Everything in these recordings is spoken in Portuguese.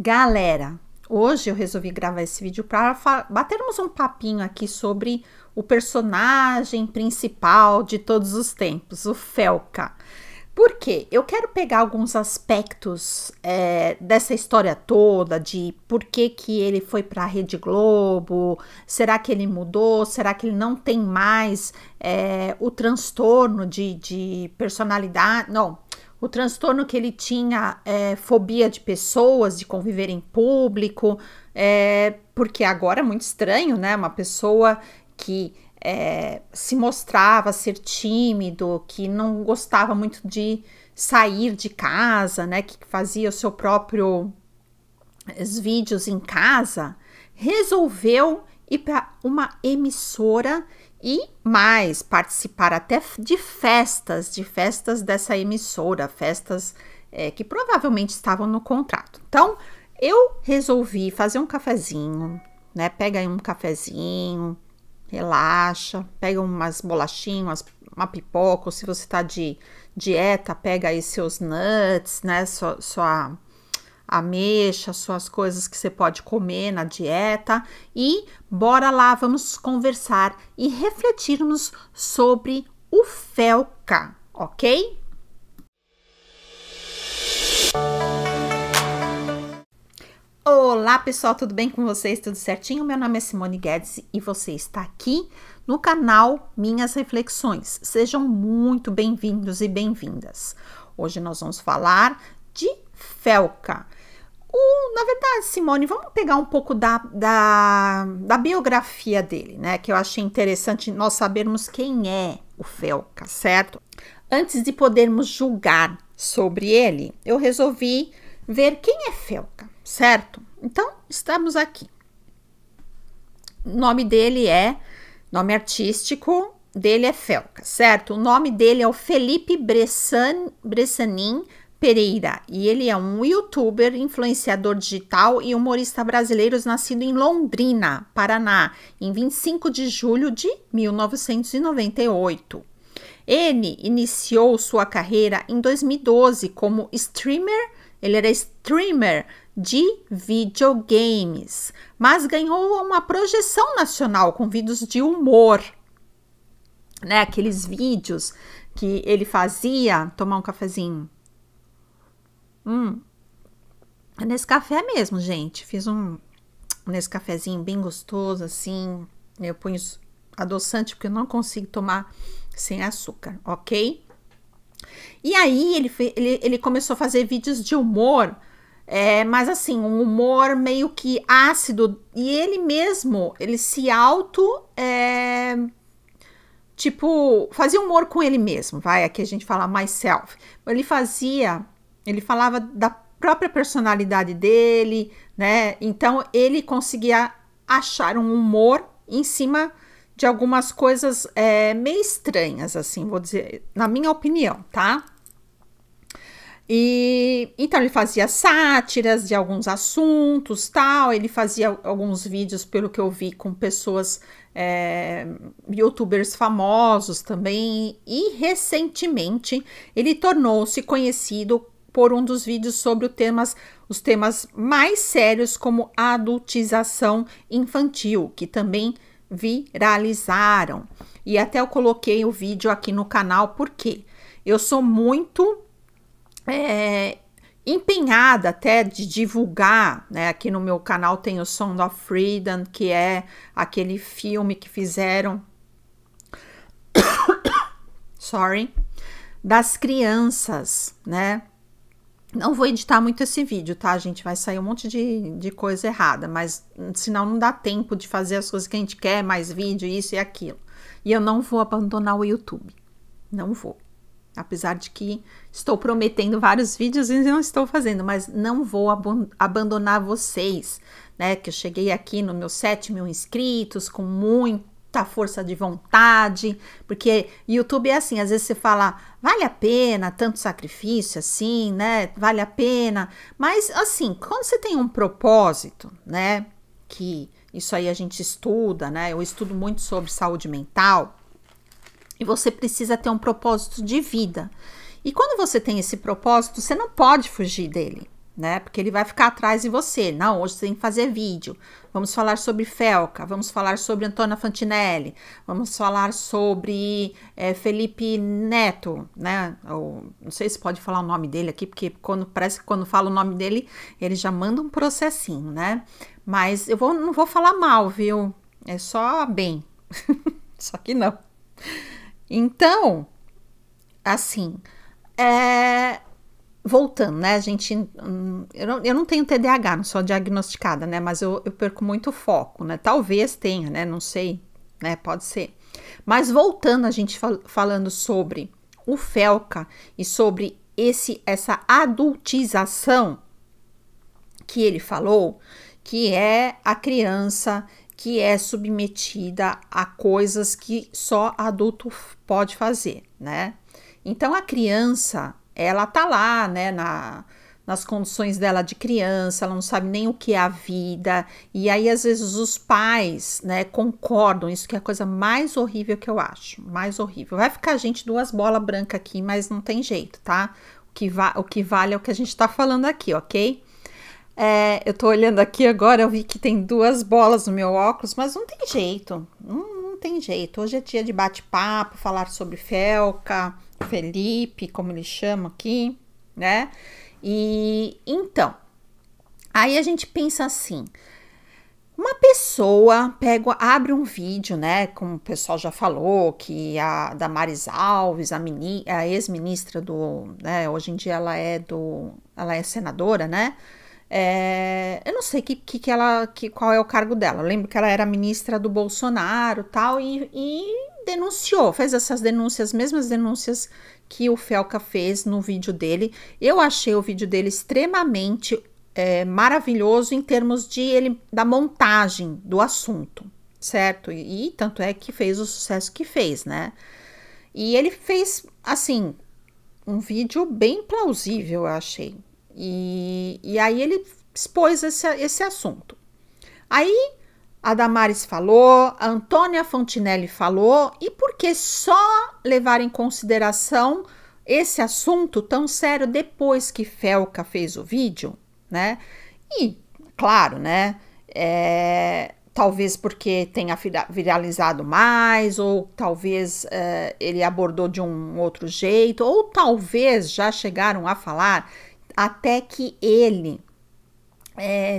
Galera, hoje eu resolvi gravar esse vídeo para batermos um papinho aqui sobre o personagem principal de todos os tempos, o Felca. Por quê? Eu quero pegar alguns aspectos dessa história toda, de por que que ele foi para a Rede Globo, será que ele mudou, será que ele não tem mais o transtorno de personalidade, não, o transtorno que ele tinha, fobia de pessoas, de conviver em público, porque agora é muito estranho, né, uma pessoa que se mostrava ser tímido, que não gostava muito de sair de casa, né, que fazia o seu próprio vídeos em casa, resolveu ir para uma emissora e mais participar até de festas dessa emissora, festas que provavelmente estavam no contrato. Então, eu resolvi fazer um cafezinho, né, pega aí um cafezinho, relaxa, pega umas bolachinhas, uma pipoca, ou se você tá de dieta, pega aí seus nuts, né, sua ameixa, suas coisas que você pode comer na dieta e bora lá, vamos conversar e refletirmos sobre o Felca, ok? Olá pessoal, tudo bem com vocês? Tudo certinho? Meu nome é Simone Guedes e você está aqui no canal Minhas Reflexões. Sejam muito bem-vindos e bem-vindas. Hoje nós vamos falar de Felca. Na verdade, Simone, vamos pegar um pouco da biografia dele, né? Que eu achei interessante nós sabermos quem é o Felca, certo? Antes de podermos julgar sobre ele, eu resolvi ver quem é Felca, certo? Então, estamos aqui. O nome dele nome artístico dele é Felca, certo? O nome dele é o Felipe Bressanin Pereira e ele é um youtuber, influenciador digital e humorista brasileiro nascido em Londrina, Paraná, em 25 de julho de 1998. Ele iniciou sua carreira em 2012 como streamer. Ele era streamer de videogames, mas ganhou uma projeção nacional com vídeos de humor, né? Aqueles vídeos que ele fazia, tomar um cafezinho. Nesse café mesmo, gente. Fiz nesse cafezinho bem gostoso, assim. Eu ponho adoçante porque eu não consigo tomar sem açúcar, ok? E aí ele começou a fazer vídeos de humor, mas assim, um humor meio que ácido, e ele se fazia humor com ele mesmo, aqui a gente fala myself. Ele falava da própria personalidade dele, né? Então ele conseguia achar um humor em cima de algumas coisas meio estranhas, assim, vou dizer, na minha opinião, tá? E então ele fazia sátiras de alguns assuntos, tal. Ele fazia alguns vídeos, pelo que eu vi, com pessoas youtubers famosos também. E recentemente ele tornou-se conhecido por um dos vídeos sobre os temas mais sérios, como a adultização infantil, que também viralizaram. E até eu coloquei o vídeo aqui no canal porque eu sou muito empenhada até de divulgar, né? Aqui no meu canal tem o Sound of Freedom, que é aquele filme que fizeram das crianças, né? Não vou editar muito esse vídeo, tá, gente? Vai sair um monte de coisa errada, mas senão não dá tempo de fazer as coisas que a gente quer, mais vídeo, isso e aquilo. E eu não vou abandonar o YouTube. Não vou. Apesar de que estou prometendo vários vídeos e não estou fazendo, mas não vou abandonar vocês, né? Que eu cheguei aqui nos meus 7.000 inscritos com muita força de vontade, porque YouTube é assim, às vezes você fala, vale a pena tanto sacrifício assim, né? Vale a pena, mas assim, quando você tem um propósito, né? Que isso aí a gente estuda, né? Eu estudo muito sobre saúde mental e você precisa ter um propósito de vida. E quando você tem esse propósito, você não pode fugir dele, né? Porque ele vai ficar atrás de você. Não, hoje você tem que fazer vídeo. Vamos falar sobre Felca, vamos falar sobre Antônia Fantinelli, vamos falar sobre Felipe Neto, né? Ou, não sei se pode falar o nome dele aqui, porque parece que quando fala o nome dele, ele já manda um processinho, né? Mas não vou falar mal, viu? É só bem. Só que não. Então, assim, voltando, né, gente, eu não tenho TDAH, não sou diagnosticada, né, mas eu perco muito foco, né, talvez tenha, né, não sei, né, pode ser. Mas voltando, a gente falando sobre o Felca e sobre essa adultização que ele falou, que é a criança que é submetida a coisas que só adulto pode fazer, né? Então, a criança, ela tá lá, né, nas condições dela de criança, ela não sabe nem o que é a vida, e aí, às vezes, os pais, né, concordam, isso que é a coisa mais horrível que eu acho, mais horrível. Vai ficar, gente, 2 bolas brancas aqui, mas não tem jeito, tá? O que vale é o que a gente tá falando aqui, ok? Eu tô olhando aqui agora, eu vi que tem 2 bolas no meu óculos, mas não tem jeito, não tem jeito. Hoje é dia de bate-papo, falar sobre Felca, Felipe, como eles chamam aqui, né? E então, aí a gente pensa assim, uma pessoa abre um vídeo, né, como o pessoal já falou, que a Damares Alves, a ex-ministra né, hoje em dia ela é senadora, né? Eu não sei qual é o cargo dela. Eu lembro que ela era ministra do Bolsonaro tal, e denunciou, fez essas denúncias, mesmas denúncias que o Felca fez no vídeo dele. Eu achei o vídeo dele extremamente maravilhoso em termos da montagem do assunto, certo? E tanto é que fez o sucesso que fez, né? E ele fez, assim, um vídeo bem plausível, eu achei. E aí ele expôs esse assunto. Aí a Damares falou, a Antônia Fantinelli falou, e por que só levar em consideração esse assunto tão sério depois que Felca fez o vídeo, né? E, claro, né? Talvez porque tenha viralizado mais, ou talvez ele abordou de um outro jeito, ou talvez já chegaram a falar até que ele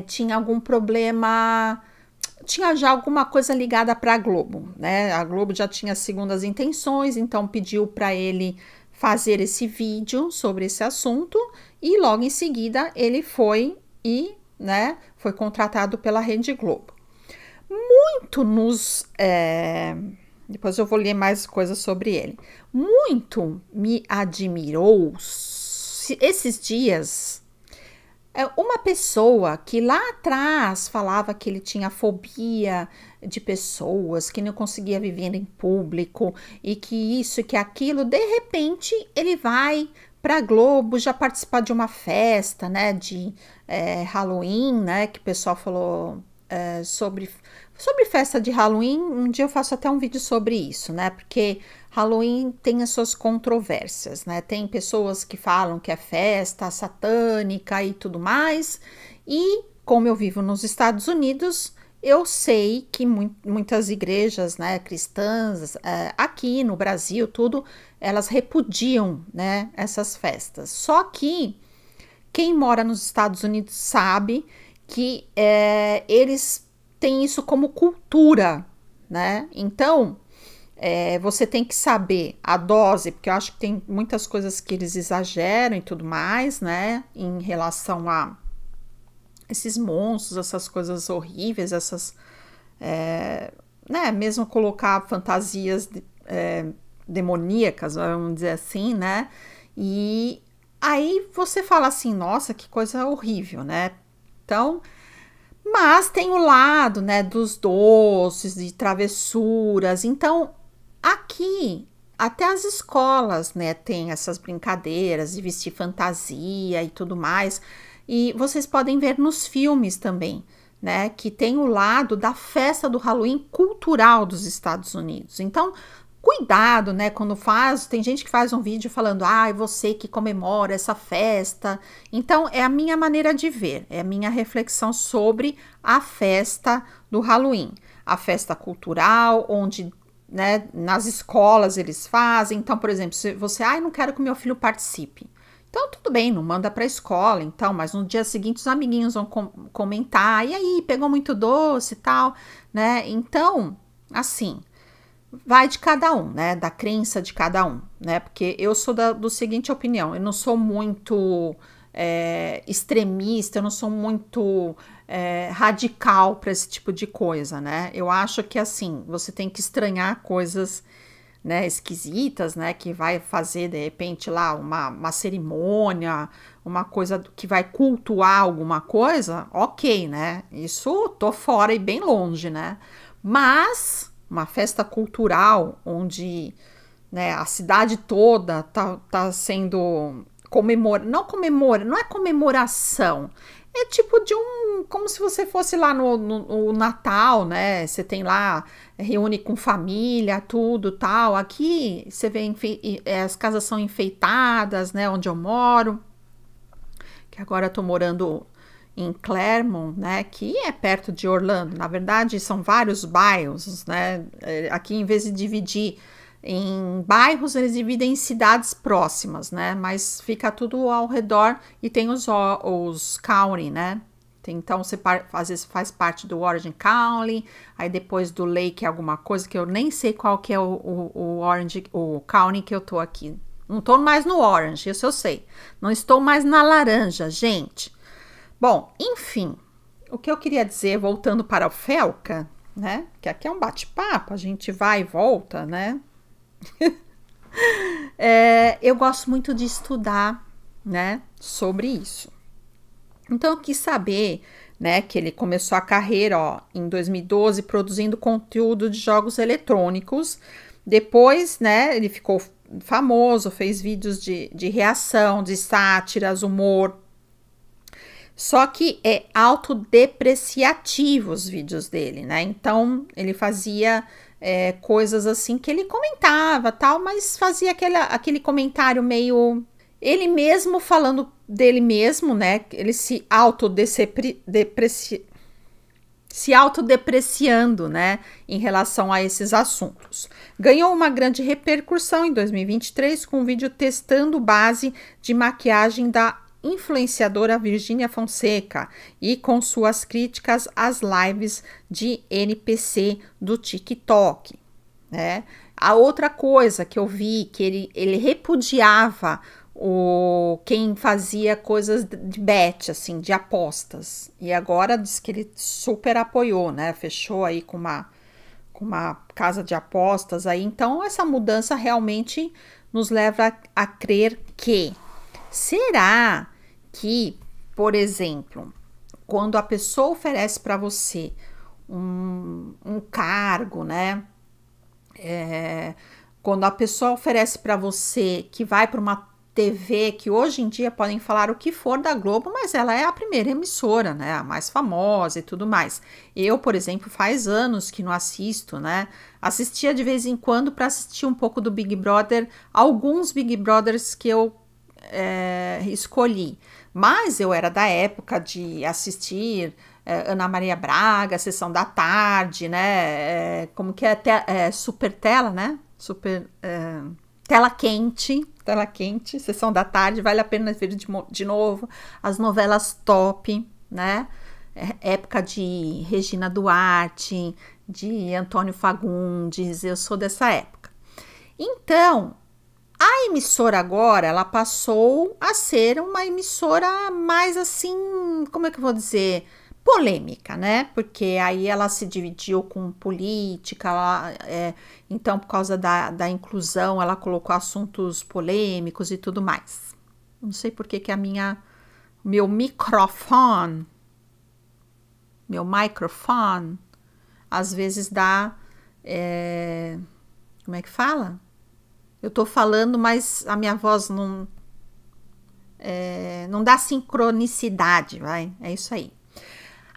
tinha algum problema, tinha já alguma coisa ligada para a Globo, né? A Globo já tinha segundas intenções, então pediu para ele fazer esse vídeo sobre esse assunto, e logo em seguida ele foi né, foi contratado pela Rede Globo. Depois eu vou ler mais coisas sobre ele. Muito me admirou esses dias uma pessoa que lá atrás falava que ele tinha fobia de pessoas, que não conseguia viver em público e que isso e que aquilo, de repente ele vai para a Globo já participar de uma festa, né, de Halloween, né, que o pessoal falou sobre festa de Halloween. Um dia eu faço até um vídeo sobre isso, né, porque Halloween tem as suas controvérsias, né? Tem pessoas que falam que é festa satânica e tudo mais. E como eu vivo nos Estados Unidos, eu sei que muitas igrejas, né, cristãs, aqui no Brasil, tudo, elas repudiam, né, essas festas. Só que quem mora nos Estados Unidos sabe que eles têm isso como cultura, né? Então, você tem que saber a dose, porque eu acho que tem muitas coisas que eles exageram e tudo mais, né, em relação a esses monstros, essas coisas horríveis, né, mesmo colocar fantasias demoníacas, vamos dizer assim, né, e aí você fala assim, nossa, que coisa horrível, né, então... Mas tem o lado, né, dos doces, de travessuras. Então, aqui, até as escolas, né, tem essas brincadeiras de vestir fantasia e tudo mais. E vocês podem ver nos filmes também, né, que tem o lado da festa do Halloween cultural dos Estados Unidos. Então, cuidado, né, quando faz, tem gente que faz um vídeo falando, você que comemora essa festa. Então, é a minha maneira de ver, é a minha reflexão sobre a festa do Halloween. A festa cultural, onde, né, nas escolas eles fazem. Então, por exemplo, se você, não quero que meu filho participe. Então, tudo bem, não manda para a escola, então, mas no dia seguinte os amiguinhos vão comentar, e aí, pegou muito doce e tal, né? Então, assim, vai de cada um, né? Da crença de cada um, né? Porque eu sou do seguinte opinião, eu não sou muito extremista, eu não sou muito radical para esse tipo de coisa, né? Eu acho que, assim, você tem que estranhar coisas, né, esquisitas, né, que vai fazer, de repente, lá uma cerimônia, uma coisa que vai cultuar alguma coisa, ok, né? Isso tô fora e bem longe, né? Mas uma festa cultural onde, né, a cidade toda tá sendo não é comemoração, é tipo de como se você fosse lá no Natal, né? Você tem lá, reúne com família, tudo tal. Aqui você vê, as casas são enfeitadas, né? Onde eu moro, que agora eu tô morando em Claremont, né? Que é perto de Orlando. Na verdade, são vários bairros, né? Aqui, em vez de dividir em bairros, eles dividem em cidades próximas, né? Mas fica tudo ao redor e tem os county, né? Então, você às vezes faz parte do Orange County, aí depois do Lake alguma coisa, que eu nem sei qual que é o County que eu tô aqui. Não tô mais no Orange, isso eu sei. Não estou mais na laranja, gente. Bom, enfim, o que eu queria dizer, voltando para o Felca, né? Que aqui é um bate-papo, a gente vai e volta, né? Eu gosto muito de estudar, né, sobre isso. Então, eu quis saber, né, que ele começou a carreira, em 2012, produzindo conteúdo de jogos eletrônicos. Depois, né, ele ficou famoso, fez vídeos de reação, de sátiras, humor. Só que é autodepreciativo os vídeos dele, né? Então, ele fazia coisas assim que ele comentava, tal, mas fazia aquele comentário meio... Ele mesmo falando dele mesmo, né? Ele se autodepreciando, né? Em relação a esses assuntos. Ganhou uma grande repercussão em 2023 com um vídeo testando base de maquiagem da influenciadora Virgínia Fonseca e com suas críticas às lives de NPC do TikTok, né? A outra coisa que eu vi, que ele repudiava quem fazia coisas de bet, assim, de apostas, e agora diz que ele super apoiou, né? Fechou aí com uma casa de apostas aí. Então, essa mudança realmente nos leva a crer que será que, por exemplo, quando a pessoa oferece para você um cargo, né? Quando a pessoa oferece para você que vai para uma TV, que hoje em dia podem falar o que for da Globo, mas ela é a primeira emissora, né? A mais famosa e tudo mais. Eu, por exemplo, faz anos que não assisto, né? Assistia de vez em quando para assistir um pouco do Big Brother, alguns Big Brothers que eu escolhi. Mas eu era da época de assistir Ana Maria Braga, Sessão da Tarde, né? Como que é? Super Tela, né? Tela quente, Sessão da Tarde, vale a pena ver de novo. As novelas top, né? Época de Regina Duarte, de Antônio Fagundes, eu sou dessa época. Então, a emissora agora, ela passou a ser uma emissora mais assim, como é que eu vou dizer? Polêmica, né? Porque aí ela se dividiu com política, então por causa da inclusão, ela colocou assuntos polêmicos e tudo mais. Não sei por que meu microfone, às vezes dá, como é que fala? Eu tô falando, mas a minha voz não dá sincronicidade, vai? É isso aí.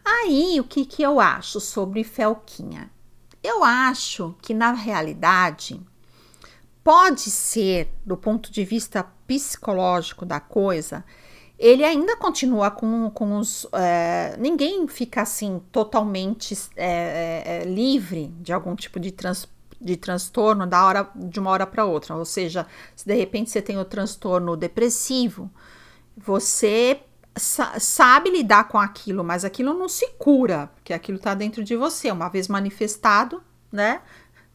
Aí, o que eu acho sobre Felquinha? Eu acho que, na realidade, pode ser, do ponto de vista psicológico da coisa, ele ainda continua com os... ninguém fica assim totalmente livre de algum tipo de transtorno de uma hora para outra. Ou seja, se de repente você tem o transtorno depressivo, você sabe lidar com aquilo, mas aquilo não se cura, porque aquilo está dentro de você. Uma vez manifestado, né?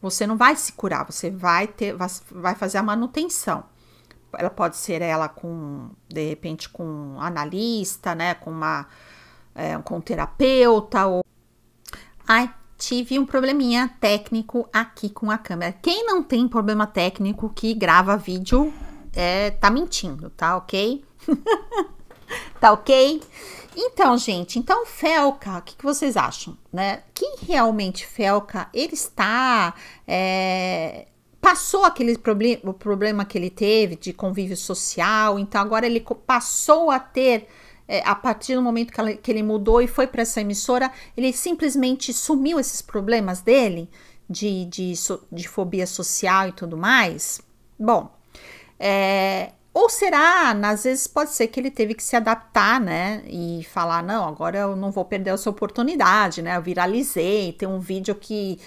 Você não vai se curar, você vai fazer a manutenção. Ela pode ser de repente, com um analista, né? Com um terapeuta. Ai, tive um probleminha técnico aqui com a câmera. Quem não tem problema técnico que grava vídeo, tá mentindo, tá ok? Tá ok? Então, gente, Felca, o que vocês acham, né? Que realmente Felca, ele está... passou o problema que ele teve de convívio social, então agora ele passou a ter, a partir do momento que ele mudou e foi para essa emissora, ele simplesmente sumiu esses problemas dele, de fobia social e tudo mais. Bom, ou será, às vezes pode ser que ele teve que se adaptar, né, e falar, não, agora eu não vou perder essa oportunidade, né, eu viralizei, tem um vídeo que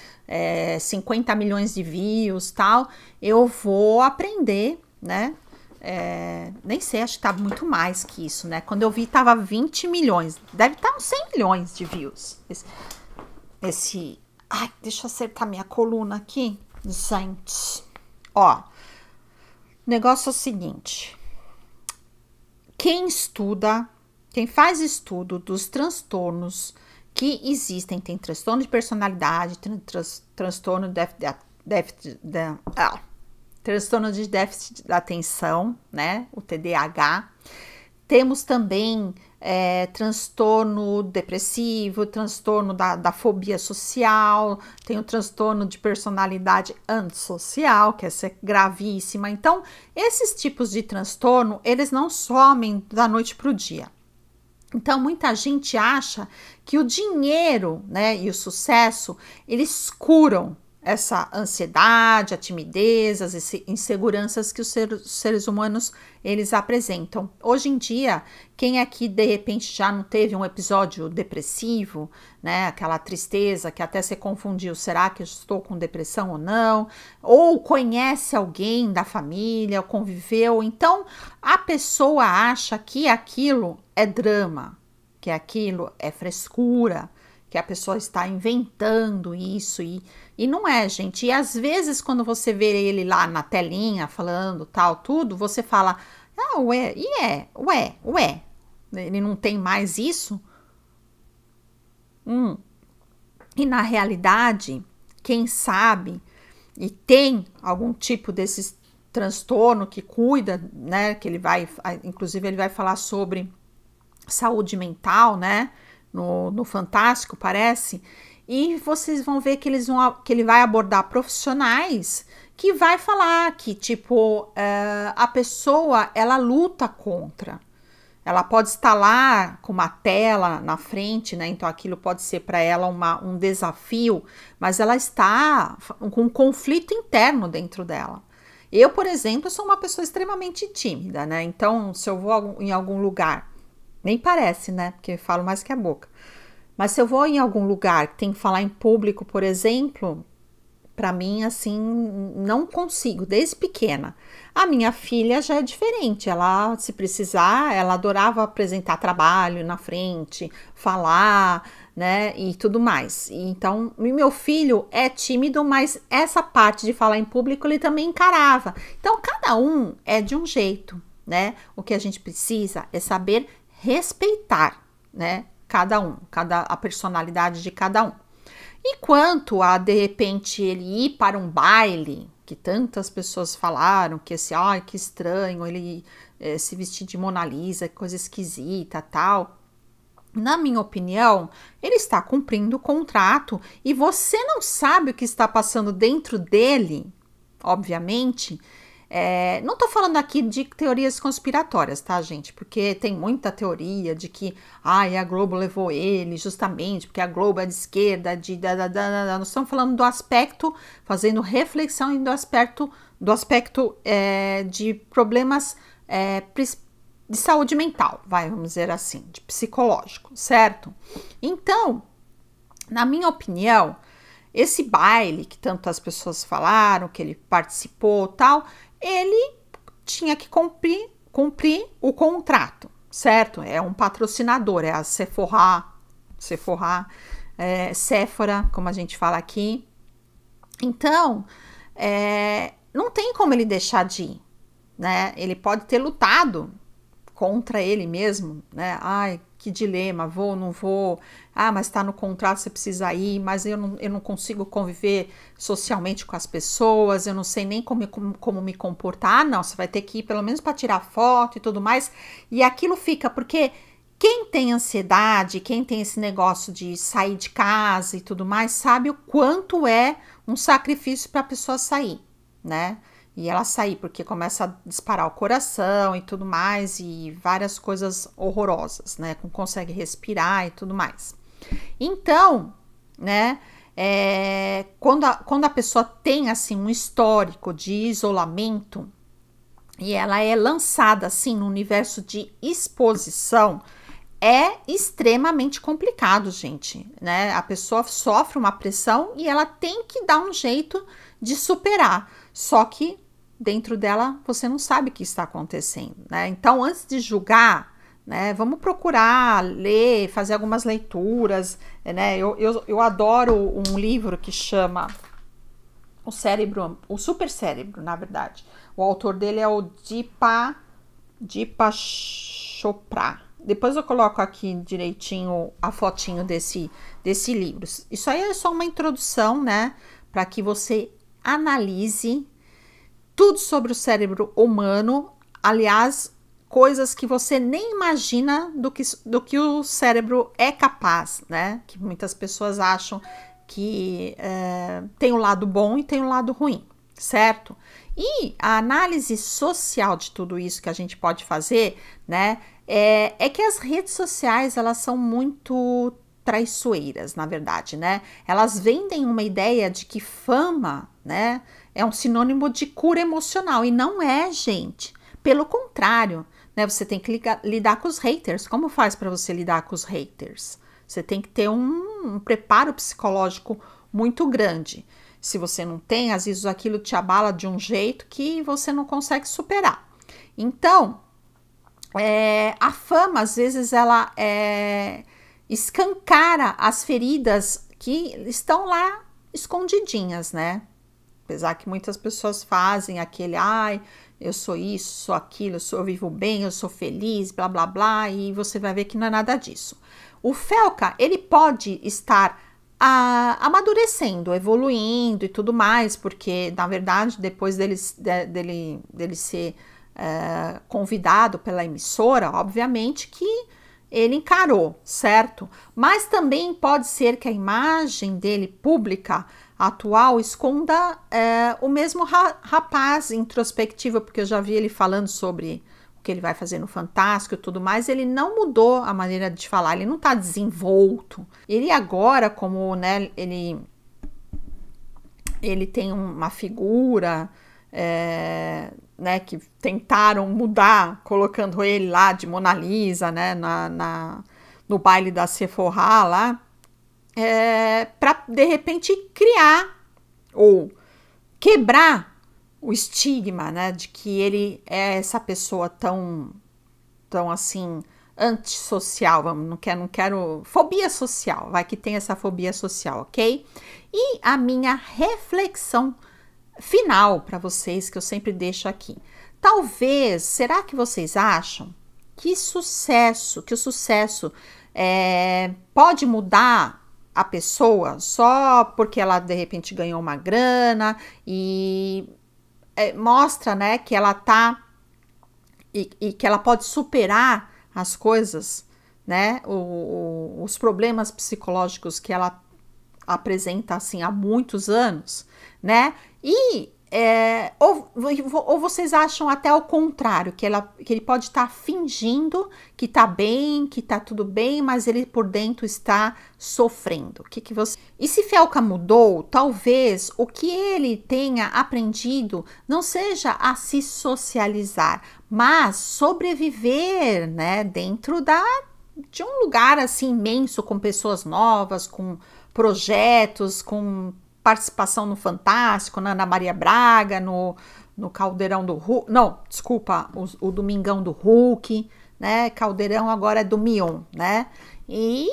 50 milhões de views, tal, eu vou aprender, né, nem sei, acho que tá muito mais que isso, né, quando eu vi tava 20 milhões, deve estar uns 100 milhões de views, ai, deixa eu acertar minha coluna aqui, gente, ó, o negócio é o seguinte, quem faz estudo dos transtornos que existem, tem transtorno de personalidade, transtorno transtorno de déficit da atenção, né, o TDAH, temos também transtorno depressivo, transtorno da fobia social, tem o transtorno de personalidade antissocial, que essa é gravíssima. Então, esses tipos de transtorno, eles não somem da noite para o dia. Então, muita gente acha que o dinheiro, né, e o sucesso, eles curam essa ansiedade, a timidez, as inseguranças que os seres humanos, eles apresentam. Hoje em dia, quem aqui de repente já não teve um episódio depressivo, né, aquela tristeza que até se confundiu, será que eu estou com depressão ou não? Ou conhece alguém da família, ou conviveu, então a pessoa acha que aquilo é drama, que aquilo é frescura, que a pessoa está inventando isso e não é, gente. E às vezes quando você vê ele lá na telinha falando tal, tudo, você fala, ué, ele não tem mais isso? E na realidade, quem sabe e tem algum tipo desse transtorno que cuida, né, que inclusive ele vai falar sobre saúde mental, né, no Fantástico, parece, e vocês vão ver que ele vai abordar profissionais que vai falar que, tipo, a pessoa, ela luta contra. Ela pode estar lá com uma tela na frente, né? Então aquilo pode ser para ela um desafio, mas ela está com um conflito interno dentro dela. Eu, por exemplo, sou uma pessoa extremamente tímida, né? Então, se eu vou em algum lugar, nem parece, né? Porque eu falo mais que a boca. Mas se eu vou em algum lugar que tem que falar em público, por exemplo, para mim, assim, não consigo, desde pequena. A minha filha já é diferente. Ela, se precisar, ela adorava apresentar trabalho na frente, falar, né? E tudo mais. Então, meu filho é tímido, mas essa parte de falar em público ele também encarava. Então, cada um é de um jeito, né? O que a gente precisa é saber respeitar, né, a personalidade de cada um. E quanto a, de repente, ele ir para um baile, que tantas pessoas falaram, que que estranho, ele se vestir de Mona Lisa, coisa esquisita, tal. Na minha opinião, ele está cumprindo o contrato e você não sabe o que está passando dentro dele, obviamente, Não tô falando aqui de teorias conspiratórias, tá, gente? Porque tem muita teoria de que a Globo levou ele justamente porque a Globo é de esquerda, nós estamos falando do aspecto, fazendo reflexão do aspecto de problemas de saúde mental, vamos dizer assim, de psicológico, certo? Então, na minha opinião, esse baile que tantas pessoas falaram, que ele participou tal, ele tinha que cumprir o contrato, certo? É um patrocinador, é a Sephora, Sephora, como a gente fala aqui. Então, não tem como ele deixar de ir, né? Ele pode ter lutado contra ele mesmo, né? Ai, que dilema, vou, não vou, mas tá no contrato, você precisa ir, mas eu não consigo conviver socialmente com as pessoas, eu não sei nem como me comportar, não, você vai ter que ir pelo menos para tirar foto e tudo mais, e aquilo fica, porque quem tem ansiedade, quem tem esse negócio de sair de casa e tudo mais, sabe o quanto é um sacrifício para a pessoa sair, né? E ela sair, porque começa a disparar o coração e tudo mais, e várias coisas horrorosas, né? Não consegue respirar e tudo mais. Então, né? Quando a pessoa tem, assim, um histórico de isolamento, e ela é lançada, assim, no universo de exposição, é extremamente complicado, gente, né? A pessoa sofre uma pressão e ela tem que dar um jeito de superar. Só que dentro dela você não sabe o que está acontecendo, né? Então, antes de julgar, né, vamos procurar ler, fazer algumas leituras, né? Eu adoro um livro que chama O Super Cérebro, na verdade. O autor dele é o Deepak Chopra. Depois eu coloco aqui direitinho a fotinho desse livro. Isso aí é só uma introdução, né? Para que você analise tudo sobre o cérebro humano. Aliás, coisas que você nem imagina do que o cérebro é capaz, né? Que muitas pessoas acham que tem um lado bom e tem um lado ruim, certo? E a análise social de tudo isso que a gente pode fazer, né? É que as redes sociais, elas são muito traiçoeiras, na verdade, né? Elas vendem uma ideia de que fama, né, é um sinônimo de cura emocional, e não é, gente. Pelo contrário, né? Você tem que lidar com os haters. Como faz para você lidar com os haters? Você tem que ter um preparo psicológico muito grande. Se você não tem, às vezes aquilo te abala de um jeito que você não consegue superar. Então, a fama, às vezes, ela escancara as feridas que estão lá escondidinhas, né? Apesar que muitas pessoas fazem aquele, eu sou isso, sou aquilo, eu vivo bem, eu sou feliz, blá, blá, blá, e você vai ver que não é nada disso. O Felca, ele pode estar amadurecendo, evoluindo e tudo mais, porque, na verdade, depois dele ser convidado pela emissora, obviamente que ele encarou, certo? Mas também pode ser que a imagem dele pública atual esconda o mesmo rapaz introspectivo, porque eu já vi ele falando sobre o que ele vai fazer no Fantástico e tudo mais. Ele não mudou a maneira de falar, ele não tá desenvolto. Ele agora, como, né, ele tem uma figura, né, que tentaram mudar, colocando ele lá de Mona Lisa, né, no baile da Sephora lá, para de repente criar ou quebrar o estigma, né, de que ele é essa pessoa tão assim antissocial, não quero fobia social, vai que tem essa fobia social, ok? E a minha reflexão final para vocês, que eu sempre deixo aqui. Talvez, será que vocês acham que o sucesso pode mudar a pessoa só porque ela de repente ganhou uma grana e mostra, né, que ela tá e que ela pode superar as coisas, né, os problemas psicológicos que ela apresenta assim há muitos anos, né? E ou vocês acham até o contrário, que ele pode estar fingindo que tá bem, que tá tudo bem, mas ele por dentro está sofrendo? Que você... E se Felca mudou, talvez o que ele tenha aprendido não seja a se socializar, mas sobreviver, né, dentro de um lugar assim imenso, com pessoas novas, com projetos, com participação no Fantástico, na Ana Maria Braga, no Caldeirão do Hulk, não, desculpa, o Domingão do Hulk, né, Caldeirão agora é do Mion, né, e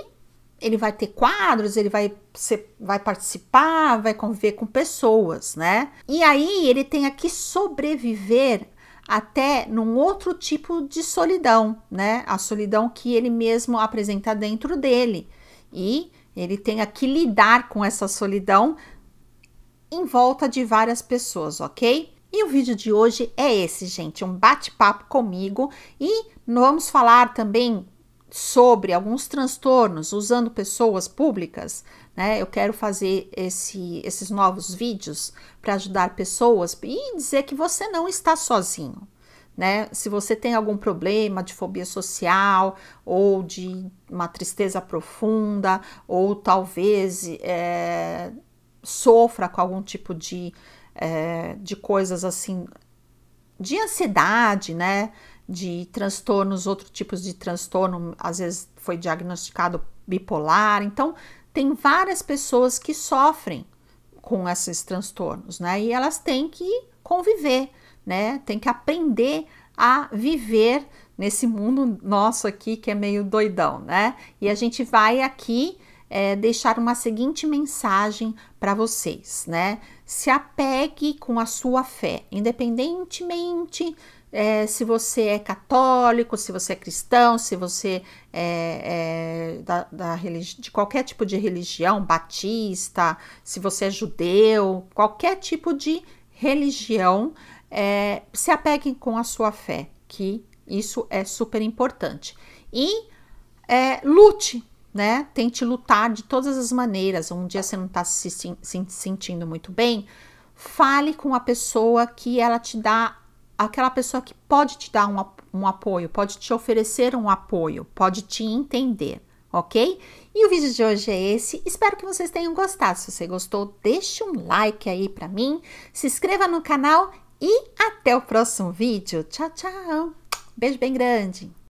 ele vai ter quadros, ele vai participar, vai conviver com pessoas, né, e aí ele tem que sobreviver até num outro tipo de solidão, né, a solidão que ele mesmo apresenta dentro dele, e ele tem que lidar com essa solidão em volta de várias pessoas, ok? E o vídeo de hoje é esse, gente, um bate-papo comigo, e vamos falar também sobre alguns transtornos usando pessoas públicas, né? Eu quero fazer esses novos vídeos para ajudar pessoas e dizer que você não está sozinho, né? Se você tem algum problema de fobia social ou de uma tristeza profunda, ou talvez sofra com algum tipo de coisas assim, de ansiedade, né? De transtornos, outros tipos de transtorno, às vezes foi diagnosticado bipolar. Então, tem várias pessoas que sofrem com esses transtornos, né? E elas têm que conviver, né? Tem que aprender a viver nesse mundo nosso aqui que é meio doidão, né? E a gente vai aqui deixar uma seguinte mensagem para vocês, né? Se apegue com a sua fé, independentemente se você é católico, se você é cristão, se você é de qualquer tipo de religião, batista, se você é judeu, qualquer tipo de religião, se apeguem com a sua fé, que isso é super importante. E lute, né? Tente lutar de todas as maneiras. Um dia você não está se sentindo muito bem, fale com a pessoa que ela te dá, aquela pessoa que pode te dar um apoio, pode te oferecer um apoio, pode te entender, ok? E o vídeo de hoje é esse. Espero que vocês tenham gostado. Se você gostou, deixe um like aí para mim, se inscreva no canal e até o próximo vídeo. Tchau, tchau. Beijo bem grande.